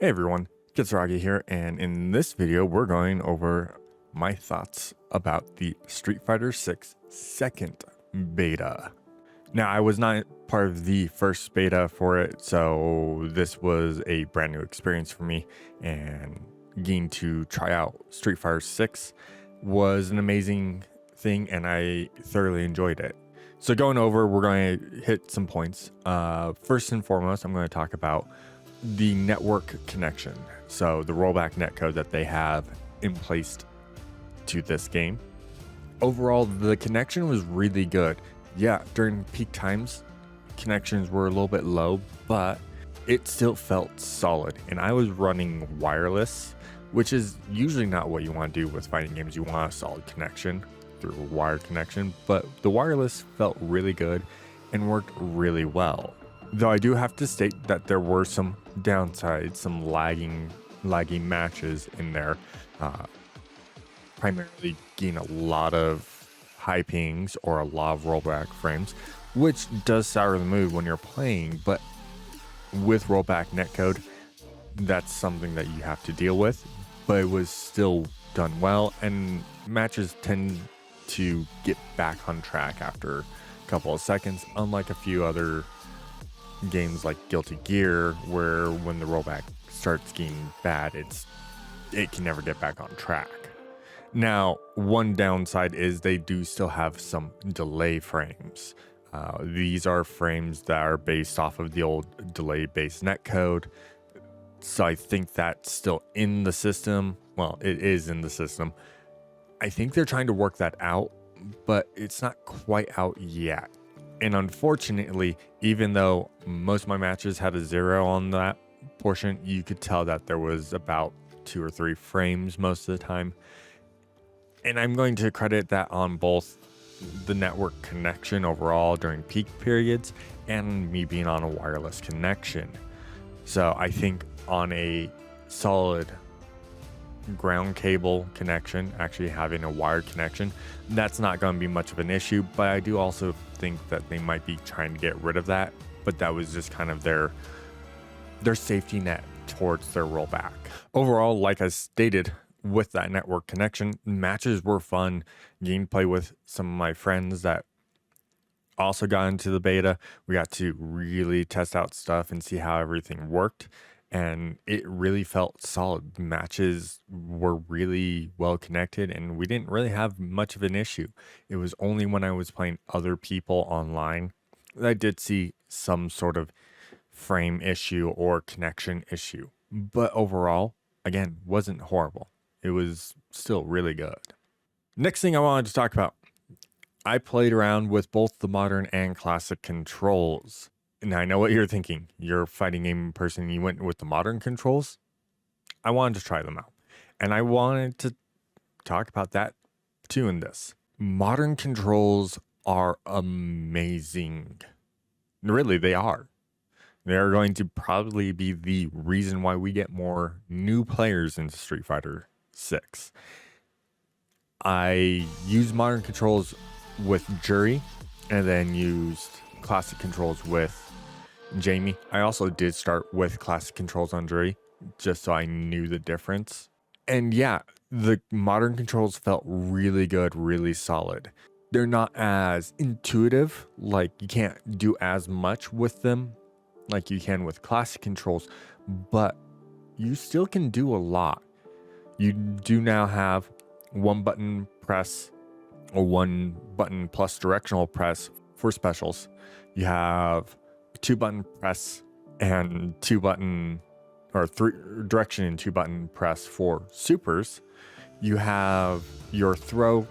Hey everyone, Kitsuragi here, and in this video we're going over my thoughts about the Street Fighter 6 second beta. Now, I was not part of the first beta for it, so this was a brand new experience for me, and getting to try out Street Fighter 6 was an amazing thing, and I thoroughly enjoyed it. So going over, we're going to hit some points. First and foremost, I'm going to talk about the network connection. So the rollback netcode that they have in place to this game. Overall, the connection was really good. Yeah, during peak times, connections were a little bit low, but it still felt solid. And I was running wireless, which is usually not what you want to do with fighting games. You want a solid connection through a wired connection, but the wireless felt really good and worked really well. Though I do have to state that there were some downsides, some lagging matches in there, primarily getting a lot of high pings or a lot of rollback frames, which does sour the mood when you're playing. But with rollback netcode, that's something that you have to deal with, but it was still done well, and matches tend to get back on track after a couple of seconds, unlike a few other games like Guilty Gear, where when the rollback starts getting bad, it can never get back on track. Now, one downside is they do still have some delay frames. These are frames that are based off of the old delay-based netcode, so I think that's still in the system. Well, it is in the system. I think they're trying to work that out, but it's not quite out yet. And unfortunately, even though most of my matches had a 0 on that portion, you could tell that there was about 2 or 3 frames most of the time. And I'm going to credit that on both the network connection overall during peak periods and me being on a wireless connection. So I think on a solid ground cable connection, actually having a wired connection, that's not going to be much of an issue. But I do also think that they might be trying to get rid of that, but that was just kind of their safety net towards their rollback. Overall, like I stated, with that network connection, matches were fun. Getting to play with some of my friends that also got into the beta, we got to really test out stuff and see how everything worked, and it really felt solid. Matches were really well connected, and we didn't really have much of an issue. It was only when I was playing other people online that I did see some sort of frame issue or connection issue. But overall, again, wasn't horrible. It was still really good. Next thing I wanted to talk about, I played around with both the modern and classic controls. Now, I know what you're thinking. You're a fighting game person, you went with the modern controls. I wanted to try them out, and I wanted to talk about that too in this. Modern controls are amazing. Really, they are. They're going to probably be the reason why we get more new players into Street Fighter 6. I used modern controls with Jury, and then used classic controls with Jamie. I also did start with classic controls on Jury, just so I knew the difference. And yeah, the modern controls felt really good, really solid. They're not as intuitive, like you can't do as much with them like you can with classic controls, but you still can do a lot. You do now have one button press or one button plus directional press for specials. You have 2 button press and 2 button or 3 direction and 2 button press for supers. You have your throw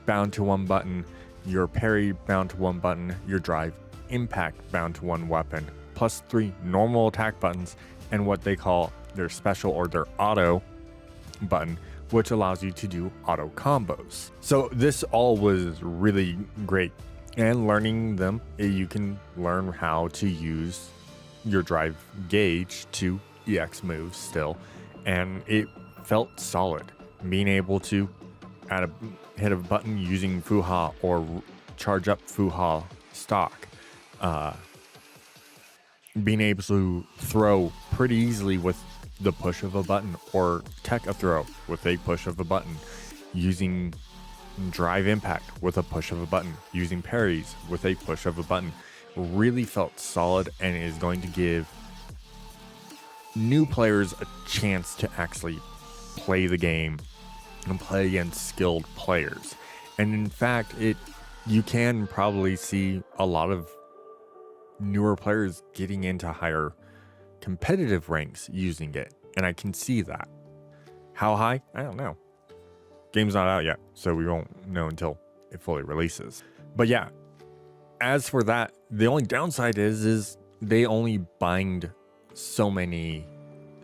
bound to 1 button, your parry bound to 1 button, your drive impact bound to 1 weapon, plus 3 normal attack buttons, and what they call their special or their auto button, which allows you to do auto combos. So this all was really great, and learning them, you can learn how to use your drive gauge to EX moves still, and it felt solid. Being able to hit a button using Fuha or charge up Fuha stock, being able to throw pretty easily with the push of a button, or tech a throw with a push of a button, using drive impact with a push of a button, using parries with a push of a button. Really felt solid and is going to give new players a chance to actually play the game and play against skilled players. And in fact, you can probably see a lot of newer players getting into higher competitive ranks using it, and I can see that. How high? I don't know. Game's not out yet, so we won't know until it fully releases. But yeah, as for that, the only downside is they only bind so many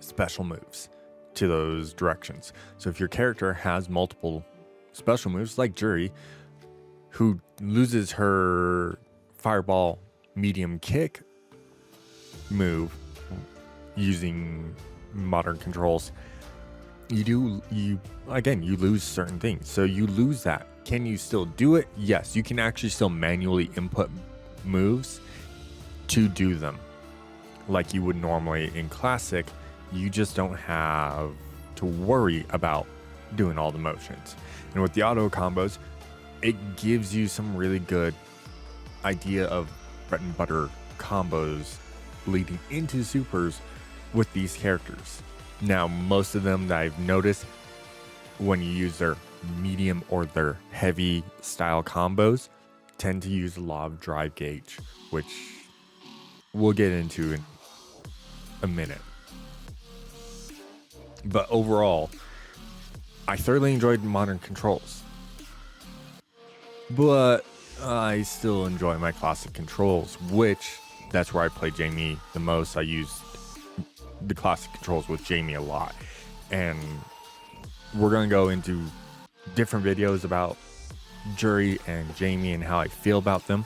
special moves to those directions. So if your character has multiple special moves, like Jury, who loses her fireball medium kick move using modern controls, you lose certain things. So you lose that. Can you still do it? Yes, you can actually still manually input moves to do them like you would normally in Classic. You just don't have to worry about doing all the motions. And with the auto combos, it gives you some really good idea of bread and butter combos leading into supers with these characters. Now, most of them that I've noticed, when you use their medium or their heavy style combos, tend to use a lot of drive gauge, which we'll get into in a minute. But overall, I thoroughly enjoyed modern controls, but I still enjoy my classic controls, which that's where I play Jamie the most. I used the classic controls with Jamie a lot, and we're going to go into different videos about Jury and Jamie and how I feel about them.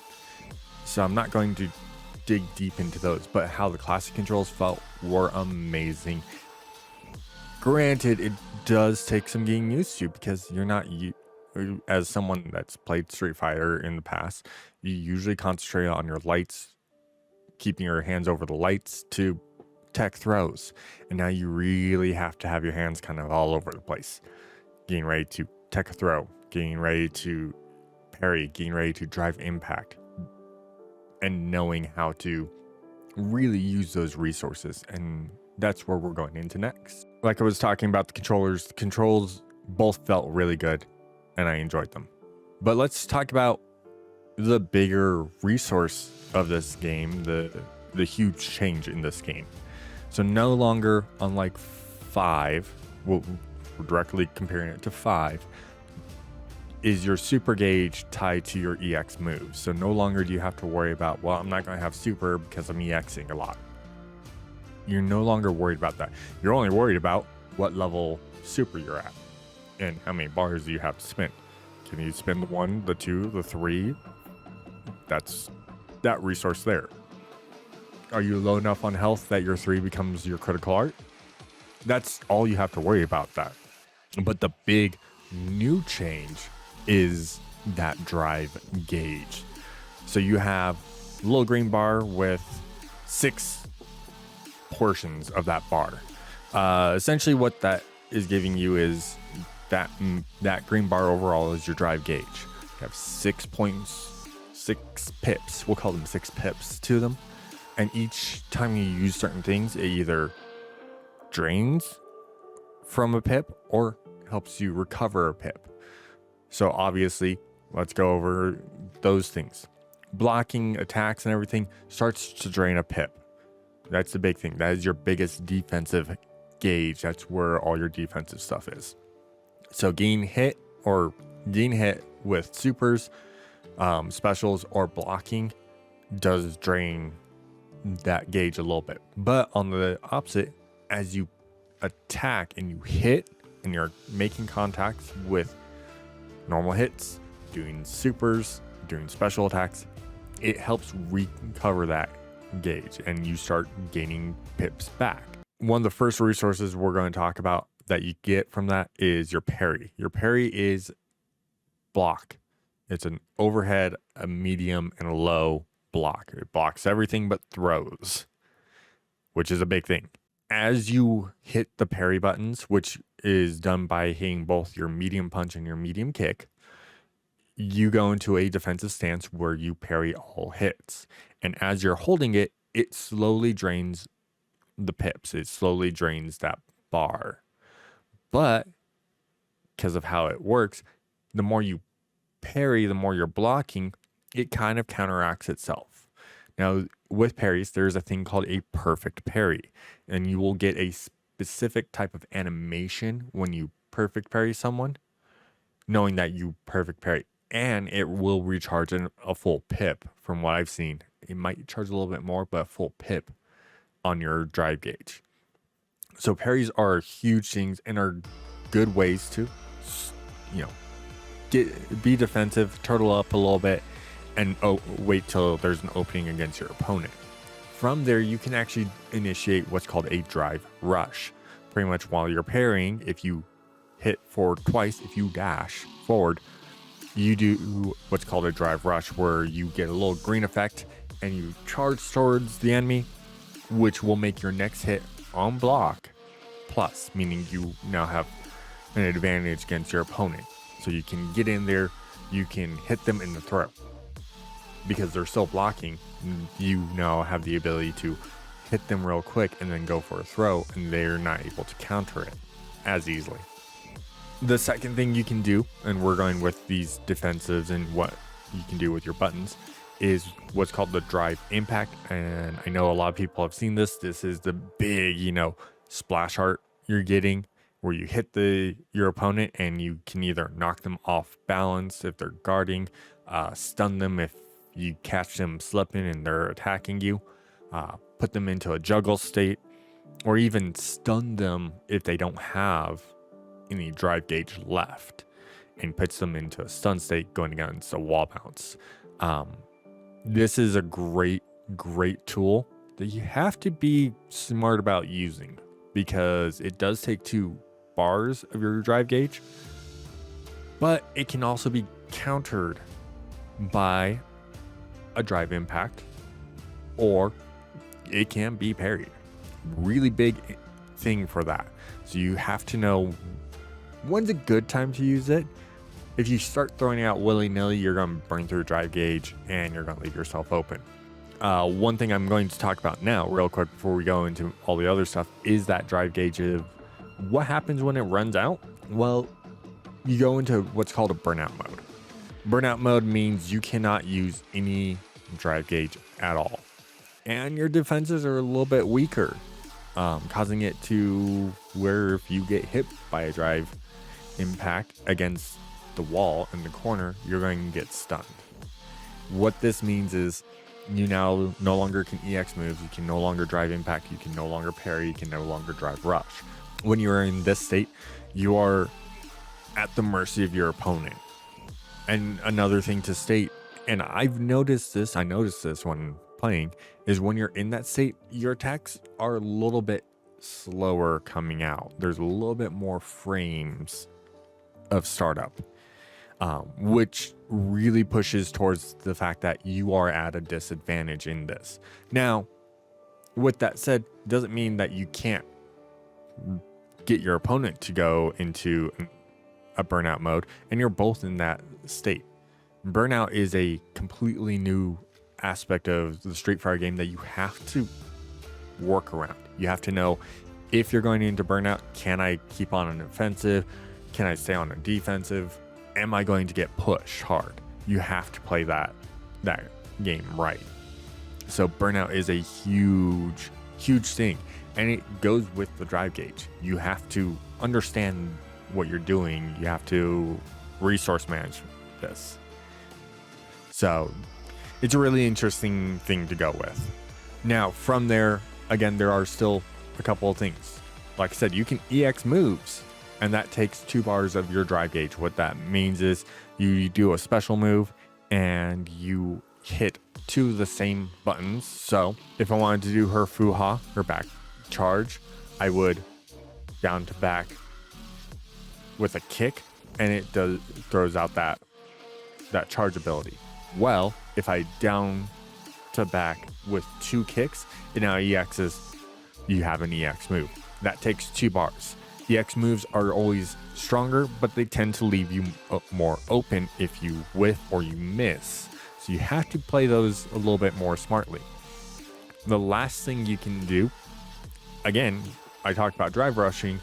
So I'm not going to dig deep into those, but how the classic controls felt were amazing. Granted, it does take some getting used to, because you're not, as someone that's played Street Fighter in the past, you usually concentrate on your lights, keeping your hands over the lights to tech throws. And now you really have to have your hands kind of all over the place, getting ready to tech a throw, getting ready to parry, getting ready to drive impact, and knowing how to really use those resources. And that's where we're going into next. Like I was talking about the controls both felt really good and I enjoyed them. But let's talk about the bigger resource of this game, the huge change in this game. So no longer, unlike 5, we're directly comparing it to 5, is your super gauge tied to your EX moves. So no longer do you have to worry about, well, I'm not going to have super because I'm EXing a lot. You're no longer worried about that. You're only worried about what level super you're at and how many bars do you have to spin. Can you spin the 1, the 2, the 3? That's that resource there. Are you low enough on health that your 3 becomes your critical art? That's all you have to worry about that. But the big new change is that drive gauge. So you have a little green bar with 6 portions of that bar. Essentially what that is giving you is that green bar overall is your drive gauge. You have 6 points, 6 pips. We'll call them 6 pips to them. And each time you use certain things, it either drains from a pip or helps you recover a pip. So obviously, let's go over those things. Blocking attacks and everything starts to drain a pip. That's the big thing. That is your biggest defensive gauge. That's where all your defensive stuff is. So getting hit with supers, specials, or blocking does drain that gauge a little bit. But on the opposite, as you attack and you hit and you're making contacts with normal hits, doing supers, doing special attacks, it helps recover that gauge and you start gaining pips back. One of the first resources we're going to talk about that you get from that is your parry. Your parry is block. It's an overhead, a medium, and a low block. It blocks everything but throws, which is a big thing. As you hit the parry buttons, which is done by hitting both your medium punch and your medium kick, you go into a defensive stance where you parry all hits. And as you're holding it, it slowly drains the pips. It slowly drains that bar. But because of how it works, the more you parry, the more you're blocking, it kind of counteracts itself. Now, with parries, there's a thing called a perfect parry, and you will get a specific type of animation when you perfect parry someone, knowing that you perfect parry, and it will recharge a full pip. From what I've seen, it might charge a little bit more, but a full pip on your drive gauge. So parries are huge things and are good ways to, you know, be defensive, turtle up a little bit, and wait till there's an opening against your opponent. From there, you can actually initiate what's called a drive rush. Pretty much while you're parrying, if you hit forward twice, if you dash forward, you do what's called a drive rush, where you get a little green effect and you charge towards the enemy, which will make your next hit on block plus, meaning you now have an advantage against your opponent. So you can get in there, you can hit them in the throat. Because they're still blocking, you now have the ability to hit them real quick and then go for a throw, and they're not able to counter it as easily. The second thing you can do, and we're going with these defensives and what you can do with your buttons, is what's called the drive impact. And I know a lot of people have seen this. This is the big, splash art you're getting, where you hit your opponent and you can either knock them off balance if they're guarding, stun them if you catch them slipping and they're attacking you, put them into a juggle state, or even stun them if they don't have any drive gauge left, and puts them into a stun state going against a wall bounce. This is a great tool that you have to be smart about using, because it does take 2 bars of your drive gauge, but it can also be countered by a drive impact, or it can be parried. Really big thing for that. So you have to know when's a good time to use it. If you start throwing it out willy-nilly, you're going to burn through drive gauge and you're going to leave yourself open. One thing I'm going to talk about now real quick before we go into all the other stuff is that drive gauge of what happens when it runs out. Well, you go into what's called a burnout mode. Burnout mode means you cannot use any drive gauge at all, and your defenses are a little bit weaker, causing it to where if you get hit by a drive impact against the wall in the corner, you're going to get stunned. What this means is you now no longer can EX moves, you can no longer drive impact, you can no longer parry, you can no longer drive rush. When you are in this state, you are at the mercy of your opponent. And another thing to state, and I noticed this when playing, is when you're in that state, your attacks are a little bit slower coming out. There's a little bit more frames of startup, which really pushes towards the fact that you are at a disadvantage in this. Now, with that said, doesn't mean that you can't get your opponent to go into a burnout mode and you're both in that state. Burnout is a completely new aspect of the Street Fighter game that you have to work around. You have to know, if you're going into burnout, can I keep on an offensive? Can I stay on a defensive? Am I going to get pushed hard? You have to play that game right. So burnout is a huge thing, and it goes with the drive gauge. You have to understand what you're doing. You have to resource manage this. So it's a really interesting thing to go with. Now, from there, again, there are still a couple of things. Like I said, you can EX moves, and that takes 2 bars of your drive gauge. What that means is you do a special move and you hit 2 of the same buttons. So if I wanted to do her Fuha, her back charge, I would down to back with a kick, and it throws out that charge ability. Well, if I down to back with 2 kicks, it now EXs you have an EX move. That takes 2 bars. EX moves are always stronger, but they tend to leave you more open if you whiff or you miss. So you have to play those a little bit more smartly. The last thing you can do, again, I talked about drive rushing.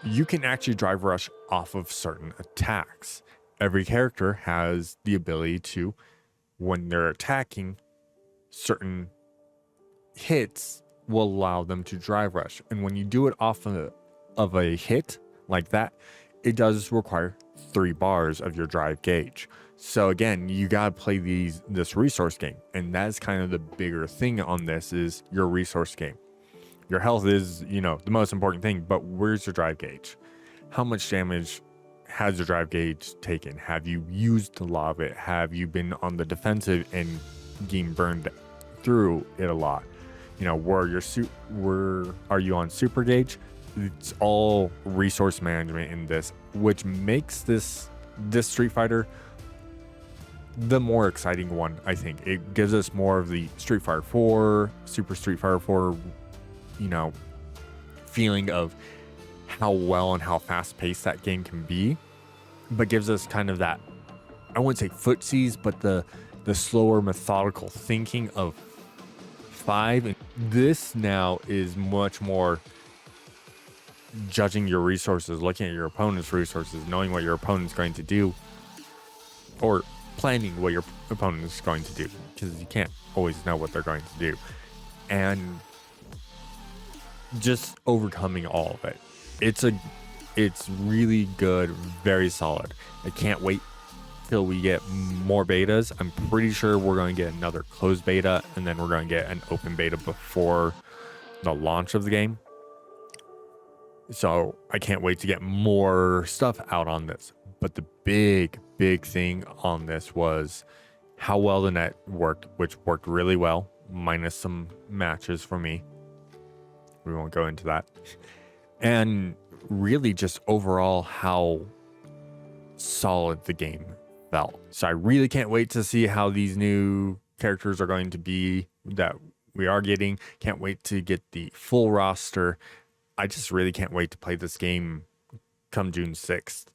You can actually drive rush off of certain attacks. Every character has the ability to, when they're attacking, certain hits will allow them to drive rush. And when you do it off of a hit like that, it does require 3 bars of your drive gauge. So again, you gotta play this resource game, and that's kind of the bigger thing on this is your resource game. Your health is, the most important thing, but where's your drive gauge? How much damage has your drive gauge taken? Have you used a lot of it? Have you been on the defensive and getting burned through it a lot? Where are you on super gauge? It's all resource management in this, which makes this Street Fighter the more exciting one. I think it gives us more of the Street Fighter 4, Super Street Fighter 4, feeling of how well and how fast paced that game can be, but gives us kind of that, I wouldn't say footsies, but the slower methodical thinking of 5. And this now is much more judging your resources, looking at your opponent's resources, knowing what your opponent's going to do, or planning what your opponent is going to do, because you can't always know what they're going to do, and just overcoming all of it. It's really good, very solid. I can't wait till we get more betas. I'm pretty sure we're going to get another closed beta, and then we're going to get an open beta before the launch of the game. So I can't wait to get more stuff out on this. But the big thing on this was how well the net worked, which worked really well, minus some matches for me. We won't go into that. And really just overall how solid the game felt. So I really can't wait to see how these new characters are going to be that we are getting. Can't wait to get the full roster. I just really can't wait to play this game come June 6th.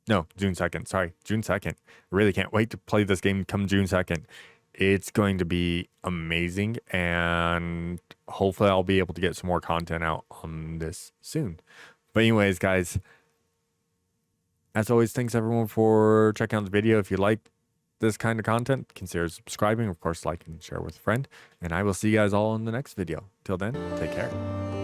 No, June 2nd. Sorry, June 2nd. I really can't wait to play this game come June 2nd. It's going to be amazing, and hopefully I'll be able to get some more content out on this soon. But anyways, guys, as always, thanks everyone for checking out the video. If you like this kind of content, consider subscribing. Of course, like and share with a friend. And I will see you guys all in the next video. Till then, take care.